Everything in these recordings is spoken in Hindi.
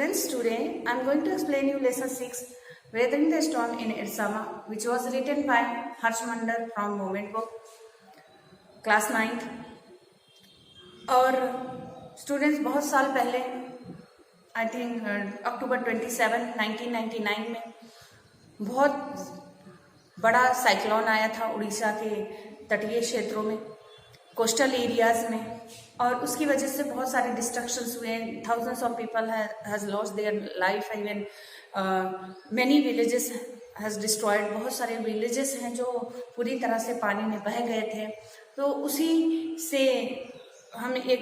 students, today I am going to explain you lesson 6 Weathering the Storm in Irsama, which was written by Harsh Mandar from Moment Book, class 9th. और स्टूडेंट्स बहुत साल पहले आई थिंक अक्टूबर 27, 1999 में बहुत बड़ा साइक्लोन आया था उड़ीसा के तटीय क्षेत्रों में, कोस्टल एरियाज में, और उसकी वजह से बहुत सारे डिस्ट्रक्शंस हुए. Thousands of people has lost their life. Even many villages has destroyed. बहुत सारे विलेजेस हैं जो पूरी तरह से पानी में बह गए थे. तो उसी से हम एक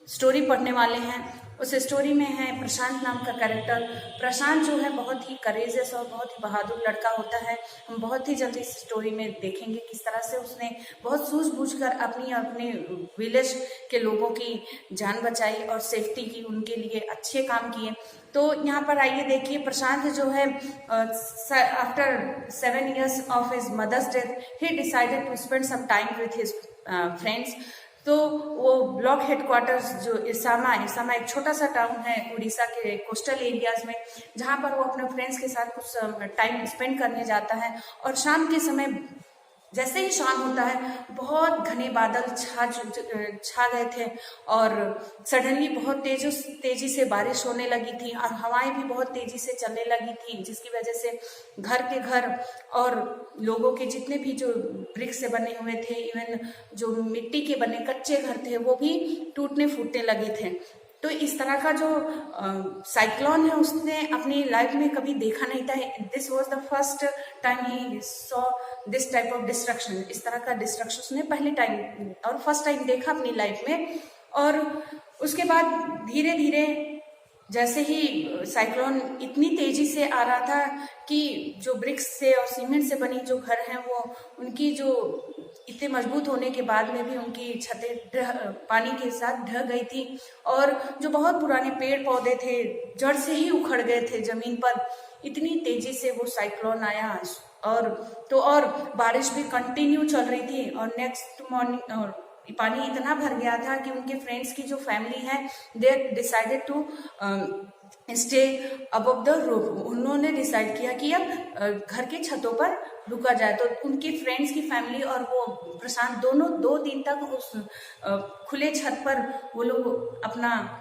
स्टोरी पढ़ने वाले हैं. उस स्टोरी में है प्रशांत नाम का कैरेक्टर. प्रशांत जो है बहुत ही करेजियस और बहुत ही बहादुर लड़का होता है. हम बहुत ही जल्दी इस स्टोरी में देखेंगे किस तरह से उसने बहुत सूझबूझकर अपने विलेज के लोगों की जान बचाई और सेफ्टी की, उनके लिए अच्छे काम किए. तो यहाँ पर आइए देखिए, प्रशांत जो है after 7 years of his mother's death he decided to spend some time with his friends. तो वो ब्लॉक हेडक्वार्टर्स जो इरसामा एक छोटा सा टाउन है उड़ीसा के कोस्टल एरियाज में, जहाँ पर वो अपने फ्रेंड्स के साथ कुछ टाइम स्पेंड करने जाता है. और शाम के समय जैसे ही शाम होता है बहुत घने बादल छा गए थे और सडनली बहुत तेजी से बारिश होने लगी थी और हवाएं भी बहुत तेजी से चलने लगी थी, जिसकी वजह से घर और लोगों के जितने भी जो ब्रिक्स से बने हुए थे, इवन जो मिट्टी के बने कच्चे घर थे, वो भी टूटने फूटने लगे थे. तो इस तरह का जो साइक्लोन है उसने अपनी लाइफ में कभी देखा नहीं था. This was the first time he saw this type of destruction. इस तरह का डिस्ट्रक्शन उसने पहले टाइम और फर्स्ट टाइम देखा अपनी लाइफ में. और उसके बाद धीरे धीरे जैसे ही साइक्लोन इतनी तेजी से आ रहा था कि जो ब्रिक्स से और सीमेंट से बनी जो घर हैं वो उनकी जो इतने मजबूत होने के बाद में भी उनकी छतें पानी के साथ ढह गई थी. और जो बहुत पुराने पेड़ पौधे थे जड़ से ही उखड़ गए थे जमीन पर. इतनी तेजी से वो साइक्लोन आया और बारिश भी कंटिन्यू चल रही थी. और नेक्स्ट मॉर्निंग और पानी इतना भर गया था कि उनके फ्रेंड्स की जो फैमिली है they decided to stay above the roof. उन्होंने डिसाइड किया कि अब घर के छतों पर रुका जाए. तो उनके फ्रेंड्स की फैमिली और वो प्रशांत दोनों 2 दिन तक उस खुले छत पर वो लोग अपना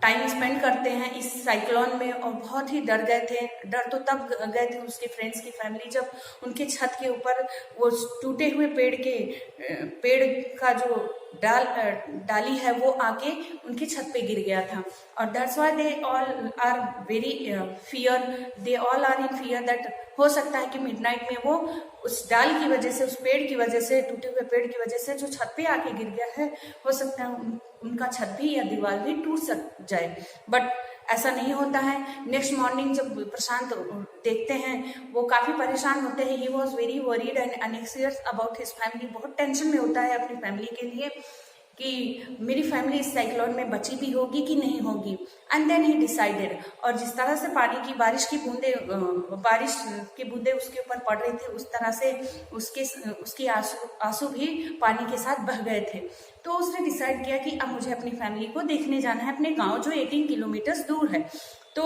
टाइम स्पेंड करते हैं इस साइक्लोन में. और बहुत ही डर गए थे. डर तो तब गए थे उसके फ्रेंड्स की फैमिली जब उनके छत के ऊपर वो टूटे हुए पेड़ का जो डाली है वो आके उनकी छत पे गिर गया था. और that's why they all are very fear. They all are in fear that हो सकता है कि मिडनाइट में वो उस डाल की वजह से, उस पेड़ की वजह से, टूटे हुए पेड़ की वजह से जो छत पे आके गिर गया है, हो सकता है उनका छत भी या दीवार भी टूट जाए. बट ऐसा नहीं होता है. नेक्स्ट मॉर्निंग जब प्रशांत देखते हैं वो काफी परेशान होते हैं. He was very worried and anxious about his family. बहुत टेंशन में होता है अपनी फैमिली के लिए कि मेरी फैमिली इस साइक्लोन में बची भी होगी कि नहीं होगी. And then he decided. और जिस तरह से बारिश की बूंदे उसके ऊपर पड़ रही थी, उस तरह से उसके आंसू भी पानी के साथ बह गए थे. तो उसने डिसाइड किया कि अब मुझे अपनी फैमिली को देखने जाना है अपने गांव जो 18 किलोमीटर दूर है. तो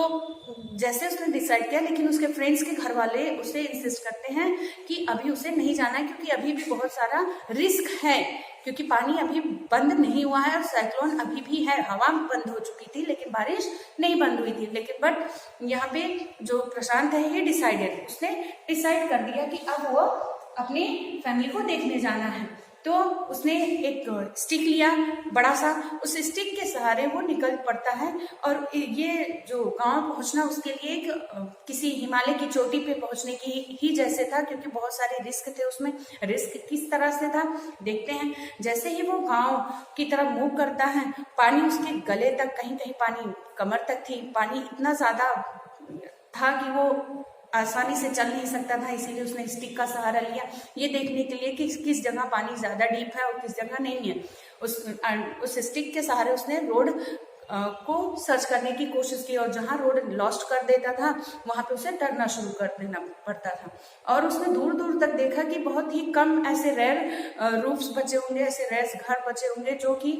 जैसे उसने डिसाइड किया, लेकिन उसके फ्रेंड्स के घर वाले उसे इंसिस्ट करते हैं कि अभी उसे नहीं जाना है क्योंकि अभी भी बहुत सारा रिस्क है, क्योंकि पानी अभी बंद नहीं हुआ है और साइक्लोन अभी भी है. हवा बंद हो चुकी थी लेकिन बारिश नहीं बंद हुई थी. लेकिन बट यहाँ पे जो प्रशांत है ये उसने डिसाइड कर दिया कि अब वो अपनी फैमिली को देखने जाना है. तो उसने एक स्टिक लिया बड़ा सा. उस स्टिक के सहारे वो निकल पड़ता है. और ये जो गांव पहुंचना उसके लिए एक किसी हिमालय की चोटी पे पहुंचने की ही जैसे था, क्योंकि बहुत सारे रिस्क थे उसमें. रिस्क किस तरह से था देखते हैं. जैसे ही वो गांव की तरफ मूव करता है, पानी उसके गले तक, कहीं कहीं पानी कमर तक थी. पानी इतना ज्यादा था कि वो आसानी से चल नहीं सकता था. इसीलिए उसने स्टिक का सहारा लिया ये देखने के लिए कि किस जगह पानी ज्यादा डीप है और किस जगह नहीं है. उस स्टिक के सहारे उसने रोड को सर्च करने की कोशिश की और जहाँ रोड लॉस्ट कर देता था वहाँ पे उसे टर्ना शुरू कर देना पड़ता था। और उसने दूर दूर तक देखा कि बहुत ही कम ऐसे रेयर रूफ्स बचे होंगे, ऐसे रेयर घर बचे होंगे जो कि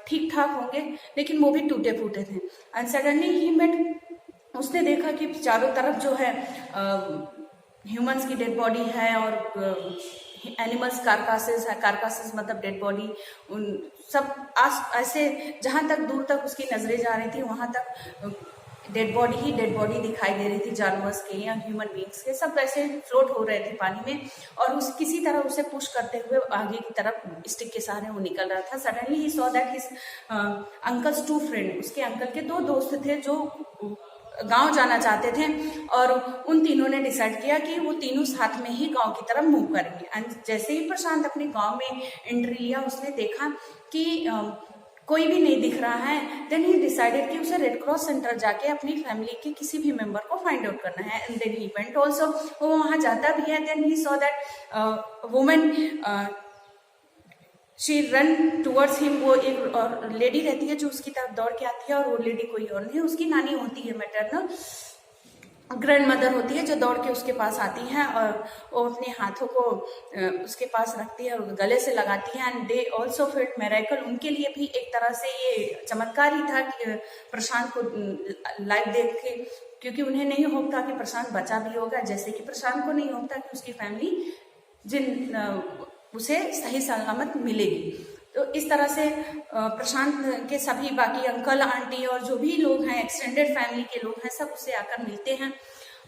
ठीक ठाक होंगे, लेकिन वो भी टूटे फूटे थे। एंड सडनली ही मेट, उसने देखा कि चारों तरफ जो है ह्यूमंस की डेड बॉडी है और एनिमल्स कारकासेस मतलब डेड बॉडी, उन सब ऐसे जहाँ तक दूर तक उसकी नजरें जा रही थी वहाँ तक डेड बॉडी दिखाई दे रही थी, जानवर्स के या ह्यूमन बींग्स के, सब ऐसे फ्लोट हो रहे थे पानी में। और उस किसी तरह उसे पुश करते हुए आगे की तरफ स्टिक के सहारे वो निकल रहा था। Suddenly he saw that his uncles 2 friend, उसके अंकल के 2 दोस्त थे जो गांव जाना चाहते थे और उन तीनों ने डिसाइड किया कि वो तीनों साथ में ही गांव की तरफ मूव करेंगे। एंड जैसे ही प्रशांत अपने गांव में एंट्री लिया, उसने देखा कि कोई भी नहीं दिख रहा है। देन ही डिसाइडेड कि उसे रेड क्रॉस सेंटर जाके अपनी फैमिली के किसी भी मेंबर को फाइंड आउट करना है। And then he went also, वो वहां जाता भी है। Then he saw that women, she run towards him, वो एक लेडी रहती है जो उसकी तरफ दौड़ के आती है और वो लेडी कोई और नहीं, उसकी नानी होती है, मैटरनल ग्रैंड मदर होती है, जो दौड़ के उसके पास आती है और वो अपने हाथों को उसके पास रखती है और गले से लगाती है। And they also felt miracle, उनके लिए भी एक तरह से ये चमत्कार ही था कि प्रशांत को लाइव देख के, क्योंकि उन्हें नहीं होप था कि प्रशांत बचा भी होगा, जैसे कि प्रशांत को नहीं होप था कि उसकी फैमिली उसे सही सलामत मिलेगी। तो इस तरह से प्रशांत के सभी बाकी अंकल आंटी और जो भी लोग हैं, एक्सटेंडेड फैमिली के लोग हैं, सब उससे आकर मिलते हैं।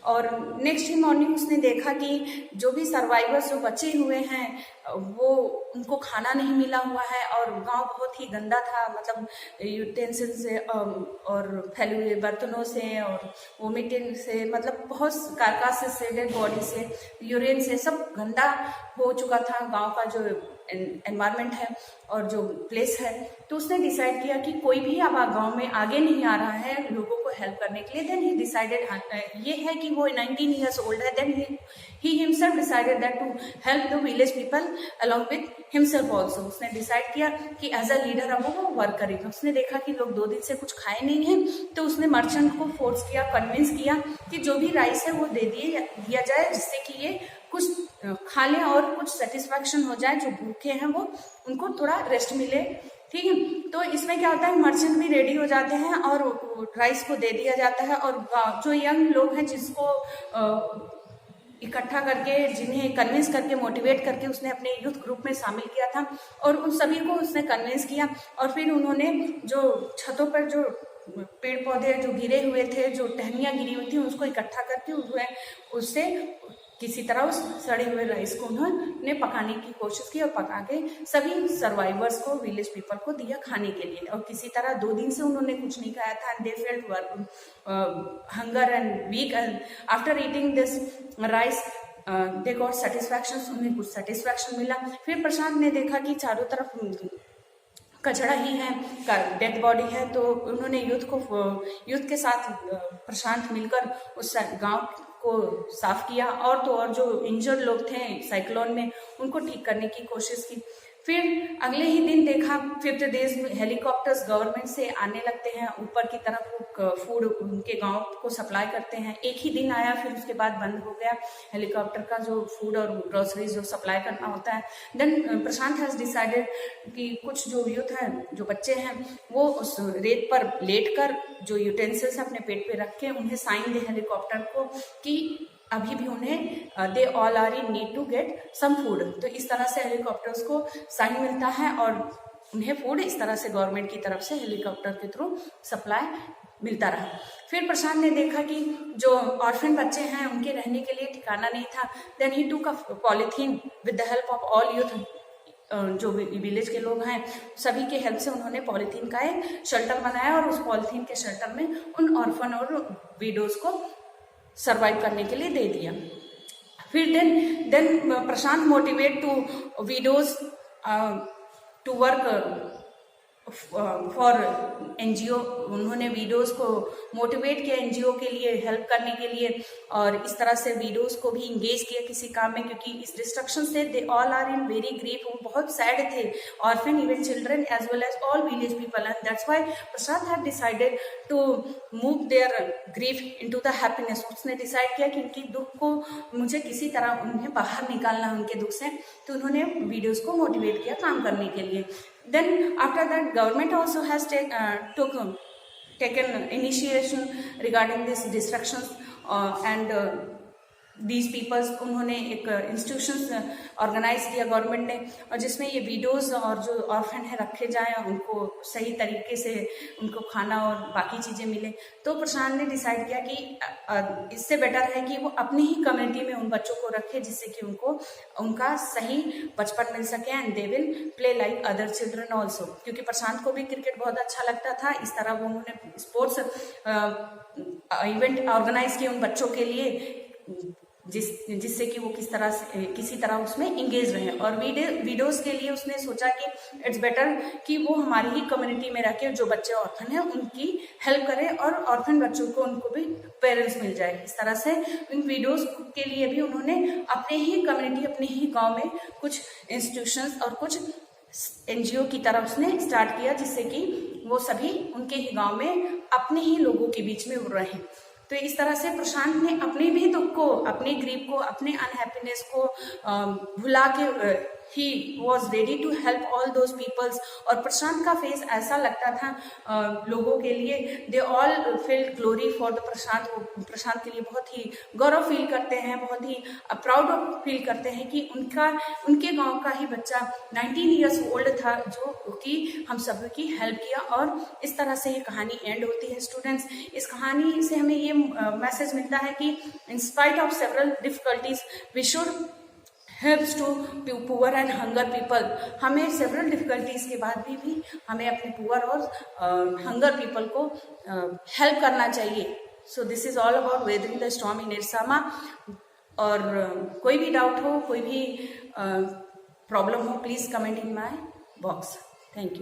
और नेक्स्ट ही मॉर्निंग उसने देखा कि जो भी सर्वाइवर्स जो बचे हुए हैं वो उनको खाना नहीं मिला हुआ है और गांव बहुत ही गंदा था, मतलब यूटेंसिल से और फैले हुए बर्तनों से और वोमिटिंग से, मतलब बहुत कारकासेस से, डेड बॉडी से, यूरिन से, सब गंदा हो चुका था गांव का जो एनवायरनमेंट है और जो प्लेस है। तो उसने डिसाइड किया कि कोई भी अब गांव में आगे नहीं आ रहा है लोगों को हेल्प करने के लिए। देन ही डिसाइडेड, ये है कि वो 19 ईयर्स ओल्ड है, then he himself decided that to help the village people along with himself also. उसने डिसाइड किया कि एज अ लीडर अब वो वर्क करेगा। उसने देखा कि लोग 2 दिन से कुछ खाए नहीं हैं, तो उसने मर्चेंट को फोर्स किया, कन्विंस किया कि जो भी राइस है वो दिया जाए, जिससे कि ये कुछ खा लें और कुछ सेटिस्फैक्शन हो जाए, जो भूखे हैं वो उनको थोड़ा रेस्ट मिले, ठीक है। तो इसमें क्या होता है, मर्चेंट भी रेडी हो जाते हैं और राइस को दे दिया जाता है। और जो यंग लोग हैं जिसको इकट्ठा करके, जिन्हें कन्विंस करके, मोटिवेट करके उसने अपने यूथ ग्रुप में शामिल किया था और उन सभी को उसने कन्विंस किया। और फिर उन्होंने जो छतों पर जो पेड़ पौधे जो गिरे हुए थे, जो टहनियाँ गिरी हुई थी, उसको इकट्ठा करके उससे किसी तरह उस सड़े हुए राइस को उन्होंने पकाने की कोशिश की और पका के सभी सर्वाइवर्स को, विलेज पीपल को दिया खाने के लिए। और किसी तरह 2 दिन से उन्होंने कुछ नहीं खाया था। And they felt hunger and weak, and after eating this rice they got satisfaction, उन्हें कुछ सेटिस्फैक्शन मिला। फिर प्रशांत ने देखा कि चारों तरफ कचरा ही है, डेड बॉडी है, तो उन्होंने यूथ के साथ प्रशांत मिलकर उस गांव को साफ किया और तो और जो इंजर्ड लोग थे साइक्लोन में उनको ठीक करने की कोशिश की। फिर अगले ही दिन देखा 5th डेज में हेलीकॉप्टर्स गवर्नमेंट से आने लगते हैं, ऊपर की तरफ फूड उनके गांव को सप्लाई करते हैं। एक ही दिन आया, फिर उसके बाद बंद हो गया हेलीकॉप्टर का जो फूड और ग्रोसरीज जो सप्लाई करना होता है। देन प्रशांत हैज डिसाइडेड कि कुछ जो यूथ हैं, जो बच्चे हैं, वो उस रेत पर लेट कर जो यूटेंसिल्स अपने पेट पे रख के उन्हें साइन दे हेलीकॉप्टर को कि अभी भी उन्हें they all are in need to get some food. तो इस तरह से हेलीकॉप्टर्स को साइन मिलता है और उन्हें फूड इस तरह से गवर्नमेंट की तरफ से हेलीकॉप्टर के थ्रू सप्लाई मिलता रहा। फिर प्रशांत ने देखा कि जो ऑर्फन बच्चे हैं उनके रहने के लिए ठिकाना नहीं था। Then he took a polythene with the help of all youth, जो विलेज के लोग हैं सभी के हेल्प से उन्होंने पॉलीथीन का एक शेल्टर बनाया और उस पॉलीथीन के शेल्टर में उन ऑर्फन और विडोज को सर्वाइव करने के लिए दे दिया। फिर then Prashant motivate to widows to work for NGO, उन्होंने वीडियोस को मोटिवेट किया एनजीओ के लिए हेल्प करने के लिए, और इस तरह से वीडियोस को भी इंगेज किया किसी काम में, क्योंकि इस डिस्ट्रक्शन से they all are in very grief, वो बहुत सैड थे, orphan even children as well as all village people, and that's why Prasad had decided to move their grief into the happiness. उसने डिसाइड किया कि उनकी दुख को मुझे किसी तरह उन्हें बाहर निकालना है उनके दुख से, तो उन्होंने वीडियोस को मोटिवेट किया काम करने के लिए। Then after that, government also has taken initiation regarding these distractions, and these peoples, उन्होंने एक इंस्टीट्यूशंस ऑर्गेनाइज किया गवर्नमेंट ने, और जिसमें ये वीडियोस और जो ऑर्फन है रखे जाएं, उनको सही तरीके से उनको खाना और बाकी चीज़ें मिले। तो प्रशांत ने डिसाइड किया कि इससे बेटर है कि वो अपनी ही कम्युनिटी में उन बच्चों को रखे, जिससे कि उनको उनका सही बचपन मिल सके, and they will play like other children also. क्योंकि प्रशांत को भी क्रिकेट बहुत अच्छा लगता था, इस तरह वो उन्होंने स्पोर्ट्स इवेंट ऑर्गेनाइज किए उन बच्चों के लिए, जिससे कि वो किसी तरह उसमें इंगेज रहे। और वीडियोस के लिए उसने सोचा कि इट्स बेटर कि वो हमारी ही कम्युनिटी में रह के जो बच्चे ऑर्फन हैं उनकी हेल्प करें, और ऑर्फन बच्चों को उनको भी पेरेंट्स मिल जाए। इस तरह से इन वीडियोस के लिए भी उन्होंने अपने ही कम्युनिटी, अपने ही गाँव में कुछ इंस्टीट्यूशंस और कुछ एनजीओ की तरफ उसने स्टार्ट किया, जिससे कि वो सभी उनके ही गाँव में अपने ही लोगों के बीच में उड़ रहे हैं। तो इस तरह से प्रशांत ने अपने भी दुख को, अपने ग्रीफ को, अपने अनहैप्पीनेस को भुला के he was ready to help all those peoples. और प्रशांत का फेस ऐसा लगता था लोगों के लिए, they all felt glory for the Prashant. वो प्रशांत के लिए बहुत ही गौरव फील करते हैं, बहुत ही प्राउड फील करते हैं कि उनके गांव का ही बच्चा 19 ईयर्स ओल्ड था, जो कि हम सब की हेल्प किया। और इस तरह से ये कहानी एंड होती है स्टूडेंट्स। इस कहानी से हमें ये मैसेज मिलता है कि in spite of several difficulties we should helps to poor and hunger people. हमें सेवरल डिफिकल्टीज के बाद भी हमें अपने पुअर और हंगर पीपल को हेल्प करना चाहिए। So this is all about weathering the storm in Ersama. और कोई भी डाउट हो, कोई भी प्रॉब्लम हो, please comment in my box. Thank you.